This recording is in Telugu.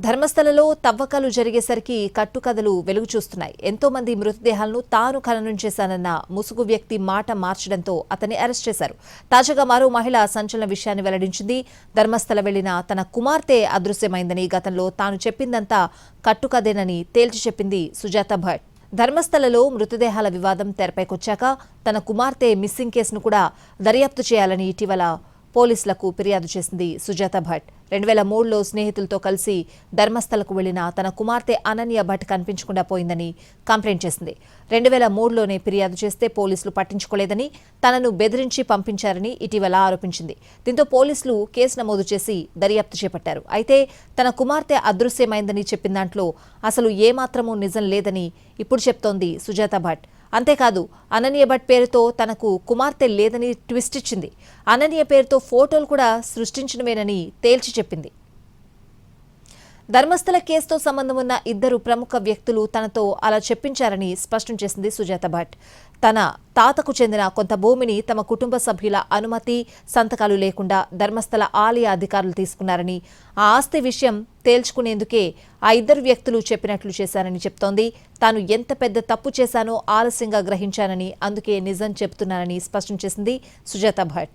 ధర్మస్థలలో తవ్వకాలు జరిగేసరికి కట్టుకథలు వెలుగు చూస్తున్నాయి. ఎంతో మంది మృతదేహాలను తాను ఖననం చేశానన్న ముసుగు వ్యక్తి మాట మార్చడంతో అతన్ని అరెస్ట్ చేశారు. తాజాగా మరో మహిళ సంచలన విషయాన్ని వెల్లడించింది. ధర్మస్థల వెళ్లిన తన కుమార్తె అదృశ్యమైందని, గతంలో తాను చెప్పిందంతా కట్టుకథేనని తేల్చి చెప్పింది సుజాత భట్. ధర్మస్థలలో మృతదేహాల వివాదం తెరపైకొచ్చాక తన కుమార్తె మిస్సింగ్ కేసును కూడా దర్యాప్తు చేయాలని ఇటీవల పోలీసులకు ఫిర్యాదు చేసింది సుజాత భట్. 2003లో స్నేహితులతో కలిసి ధర్మస్థలకు వెళ్లిన తన కుమార్తె అనన్య భట్ కనిపించకుండా పోయిందని కంప్లైంట్ చేసింది. 2003లోనే ఫిర్యాదు చేస్తే పోలీసులు పట్టించుకోలేదని, తనను బెదిరించి పంపించారని ఇటీవల ఆరోపించింది. దీంతో పోలీసులు కేసు నమోదు చేసి దర్యాప్తు చేపట్టారు. అయితే తన కుమార్తె అదృశ్యమైందని చెప్పిన దాంట్లో అసలు ఏమాత్రమూ నిజం లేదని ఇప్పుడు చెప్తోంది సుజాత భట్. అంతేకాదు, అనన్య భట్ పేరుతో తనకు కుమార్తె లేదని ట్విస్ట్ ఇచ్చింది. అనన్య పేరుతో ఫోటోలు కూడా సృష్టించినవేనని తేల్చి చెప్పింది. ధర్మస్థల కేసుతో సంబంధం ఉన్న ఇద్దరు ప్రముఖ వ్యక్తులు తనతో అలా చెప్పించారని స్పష్టం చేసింది సుజాత భట్. తన తాతకు చెందిన కొంత భూమిని తమ కుటుంబ సభ్యుల అనుమతి, సంతకాలు లేకుండా ధర్మస్థల ఆలయ అధికారులు తీసుకున్నారని, ఆ ఆస్తి విషయం తేల్చుకునేందుకే ఆ ఇద్దరు వ్యక్తులు చెప్పినట్లు చేశారని చెప్తోంది. తాను ఎంత పెద్ద తప్పు చేశానో ఆలస్యంగా గ్రహించానని, అందుకే నిజం చెప్తున్నానని స్పష్టం చేసింది సుజాత భట్.